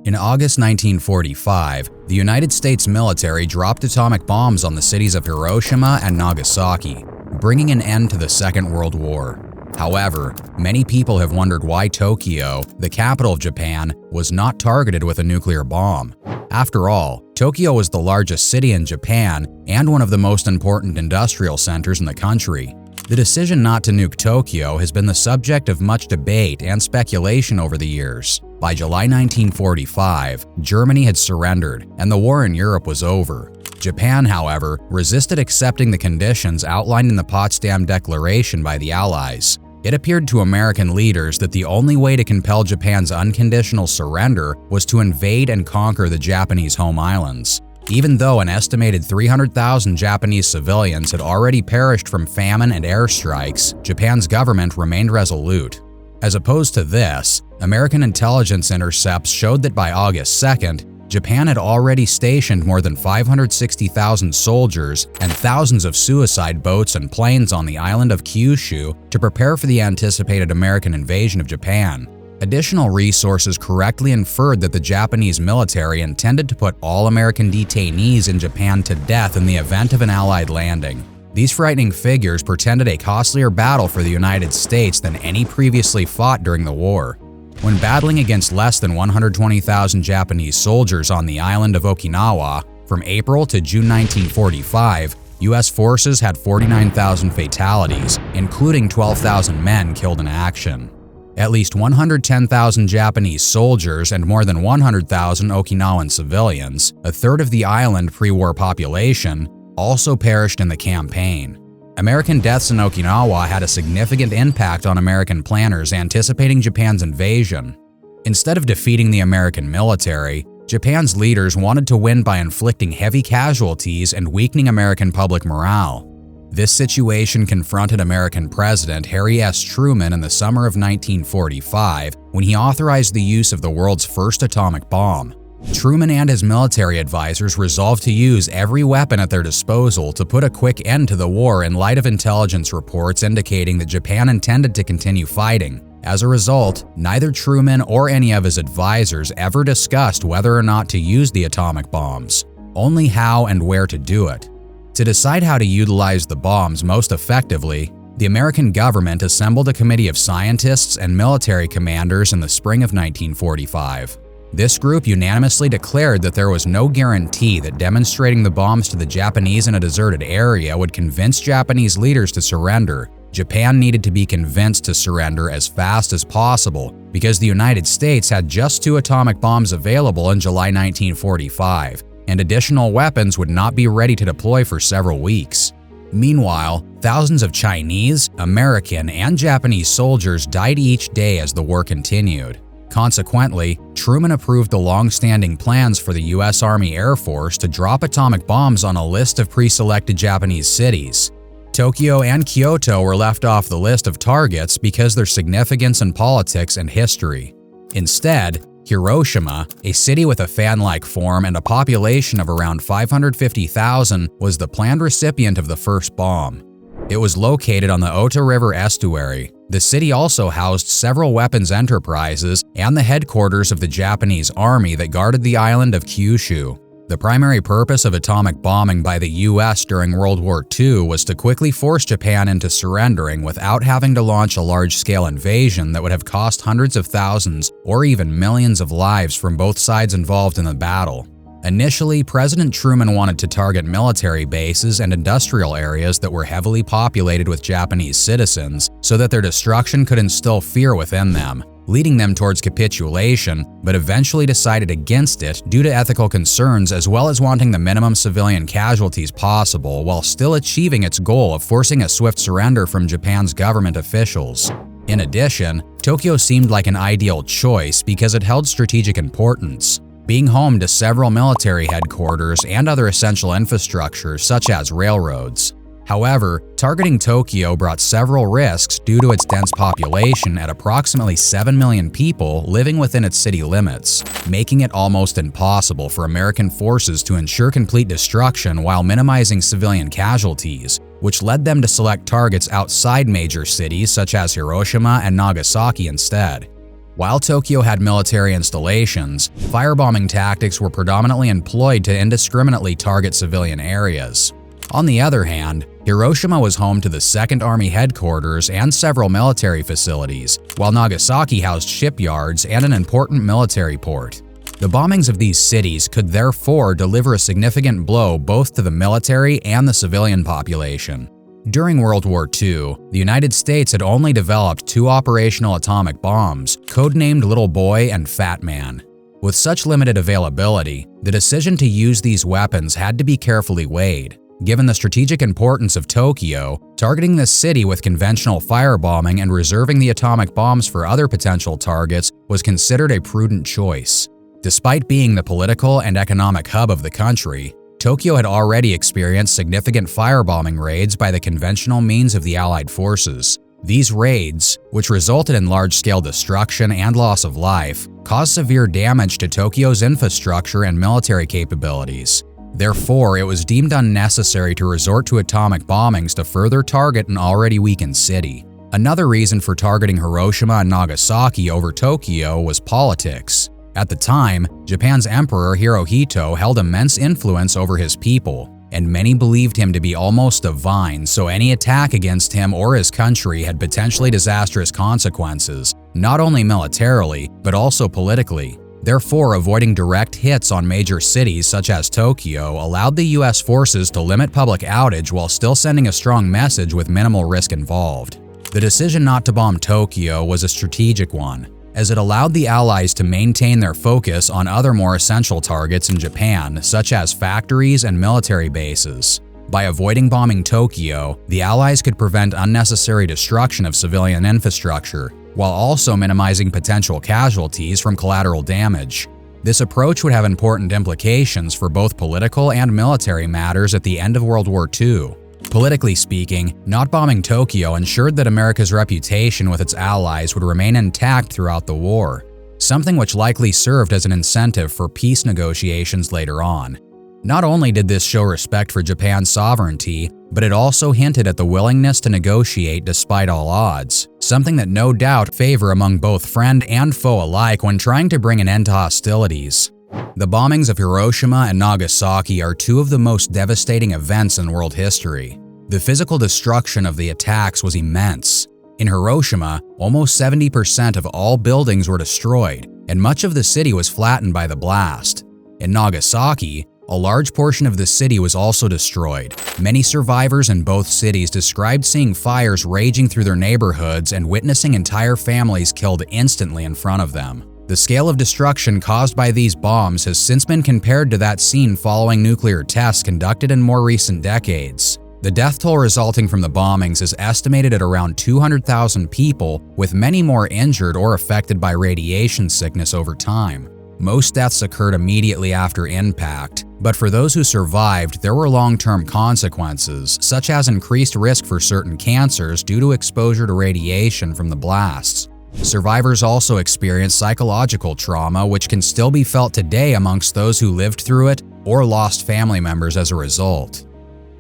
In August 1945, the United States military dropped atomic bombs on the cities of Hiroshima and Nagasaki, bringing an end to the Second World War. However, many people have wondered why Tokyo, the capital of Japan, was not targeted with a nuclear bomb. After all, Tokyo was the largest city in Japan and one of the most important industrial centers in the country. The decision not to nuke Tokyo has been the subject of much debate and speculation over the years. By July 1945, Germany had surrendered and the war in Europe was over. Japan, however, resisted accepting the conditions outlined in the Potsdam Declaration by the Allies. It appeared to American leaders that the only way to compel Japan's unconditional surrender was to invade and conquer the Japanese home islands. Even though an estimated 300,000 Japanese civilians had already perished from famine and airstrikes, Japan's government remained resolute. As opposed to this, American intelligence intercepts showed that by August 2nd, Japan had already stationed more than 560,000 soldiers and thousands of suicide boats and planes on the island of Kyushu to prepare for the anticipated American invasion of Japan. Additional resources correctly inferred that the Japanese military intended to put all American detainees in Japan to death in the event of an Allied landing. These frightening figures portended a costlier battle for the United States than any previously fought during the war. When battling against less than 120,000 Japanese soldiers on the island of Okinawa, from April to June 1945, U.S. forces had 49,000 fatalities, including 12,000 men killed in action. At least 110,000 Japanese soldiers and more than 100,000 Okinawan civilians, a third of the island pre-war population, also perished in the campaign. American deaths in Okinawa had a significant impact on American planners anticipating Japan's invasion. Instead of defeating the American military, Japan's leaders wanted to win by inflicting heavy casualties and weakening American public morale. This situation confronted American President Harry S. Truman in the summer of 1945 when he authorized the use of the world's first atomic bomb. Truman and his military advisors resolved to use every weapon at their disposal to put a quick end to the war in light of intelligence reports indicating that Japan intended to continue fighting. As a result, neither Truman or any of his advisors ever discussed whether or not to use the atomic bombs, only how and where to do it. To decide how to utilize the bombs most effectively, the American government assembled a committee of scientists and military commanders in the spring of 1945. This group unanimously declared that there was no guarantee that demonstrating the bombs to the Japanese in a deserted area would convince Japanese leaders to surrender. Japan needed to be convinced to surrender as fast as possible because the United States had just 2 atomic bombs available in July 1945, and additional weapons would not be ready to deploy for several weeks. Meanwhile, thousands of Chinese, American, and Japanese soldiers died each day as the war continued. Consequently, Truman approved the long-standing plans for the U.S. Army Air Force to drop atomic bombs on a list of pre-selected Japanese cities. Tokyo and Kyoto were left off the list of targets because of their significance in politics and history. Instead, Hiroshima, a city with a fan-like form and a population of around 550,000, was the planned recipient of the first bomb. It was located on the Ota River estuary. The city also housed several weapons enterprises and the headquarters of the Japanese army that guarded the island of Kyushu. The primary purpose of atomic bombing by the U.S. during World War II was to quickly force Japan into surrendering without having to launch a large-scale invasion that would have cost hundreds of thousands or even millions of lives from both sides involved in the battle. Initially, President Truman wanted to target military bases and industrial areas that were heavily populated with Japanese citizens so that their destruction could instill fear within them, leading them towards capitulation, but eventually decided against it due to ethical concerns as well as wanting the minimum civilian casualties possible while still achieving its goal of forcing a swift surrender from Japan's government officials. In addition, Tokyo seemed like an ideal choice because it held strategic importance, being home to several military headquarters and other essential infrastructure such as railroads. However, targeting Tokyo brought several risks due to its dense population at approximately 7 million people living within its city limits, making it almost impossible for American forces to ensure complete destruction while minimizing civilian casualties, which led them to select targets outside major cities such as Hiroshima and Nagasaki instead. While Tokyo had military installations, firebombing tactics were predominantly employed to indiscriminately target civilian areas. On the other hand, Hiroshima was home to the 2nd Army headquarters and several military facilities, while Nagasaki housed shipyards and an important military port. The bombings of these cities could therefore deliver a significant blow both to the military and the civilian population. During World War II, the United States had only developed 2 operational atomic bombs, codenamed Little Boy and Fat Man. With such limited availability, the decision to use these weapons had to be carefully weighed. Given the strategic importance of Tokyo, targeting this city with conventional firebombing and reserving the atomic bombs for other potential targets was considered a prudent choice. Despite being the political and economic hub of the country, Tokyo had already experienced significant firebombing raids by the conventional means of the Allied forces. These raids, which resulted in large-scale destruction and loss of life, caused severe damage to Tokyo's infrastructure and military capabilities. Therefore, it was deemed unnecessary to resort to atomic bombings to further target an already weakened city. Another reason for targeting Hiroshima and Nagasaki over Tokyo was politics. At the time, Japan's Emperor Hirohito held immense influence over his people, and many believed him to be almost divine, so any attack against him or his country had potentially disastrous consequences, not only militarily, but also politically. Therefore, avoiding direct hits on major cities such as Tokyo allowed the US forces to limit public outage while still sending a strong message with minimal risk involved. The decision not to bomb Tokyo was a strategic one, as it allowed the Allies to maintain their focus on other more essential targets in Japan, such as factories and military bases. By avoiding bombing Tokyo, the Allies could prevent unnecessary destruction of civilian infrastructure, while also minimizing potential casualties from collateral damage. This approach would have important implications for both political and military matters at the end of World War II. Politically speaking, not bombing Tokyo ensured that America's reputation with its allies would remain intact throughout the war, something which likely served as an incentive for peace negotiations later on. Not only did this show respect for Japan's sovereignty, but it also hinted at the willingness to negotiate despite all odds, something that no doubt favor among both friend and foe alike when trying to bring an end to hostilities. The bombings of Hiroshima and Nagasaki are 2 of the most devastating events in world history. The physical destruction of the attacks was immense. In Hiroshima, almost 70% of all buildings were destroyed, and much of the city was flattened by the blast. In Nagasaki, a large portion of the city was also destroyed. Many survivors in both cities described seeing fires raging through their neighborhoods and witnessing entire families killed instantly in front of them. The scale of destruction caused by these bombs has since been compared to that seen following nuclear tests conducted in more recent decades. The death toll resulting from the bombings is estimated at around 200,000 people, with many more injured or affected by radiation sickness over time. Most deaths occurred immediately after impact, but for those who survived, there were long-term consequences, such as increased risk for certain cancers due to exposure to radiation from the blasts. Survivors also experienced psychological trauma, which can still be felt today amongst those who lived through it or lost family members as a result.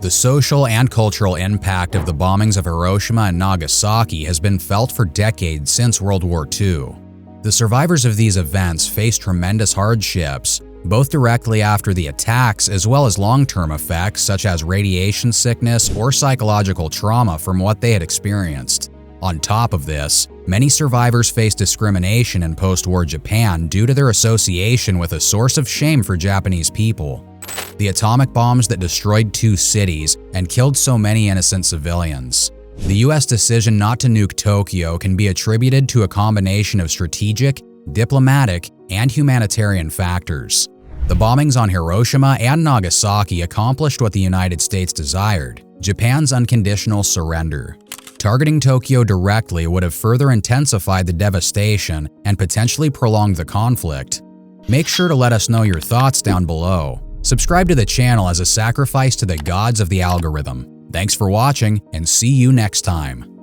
The social and cultural impact of the bombings of Hiroshima and Nagasaki has been felt for decades since World War II. The survivors of these events faced tremendous hardships, both directly after the attacks as well as long-term effects such as radiation sickness or psychological trauma from what they had experienced. On top of this, many survivors faced discrimination in post-war Japan due to their association with a source of shame for Japanese people: the atomic bombs that destroyed 2 cities and killed so many innocent civilians. The US decision not to nuke Tokyo can be attributed to a combination of strategic, diplomatic, and humanitarian factors. The bombings on Hiroshima and Nagasaki accomplished what the United States desired: Japan's unconditional surrender. Targeting Tokyo directly would have further intensified the devastation and potentially prolonged the conflict. Make sure to let us know your thoughts down below. Subscribe to the channel as a sacrifice to the gods of the algorithm. Thanks for watching, and see you next time.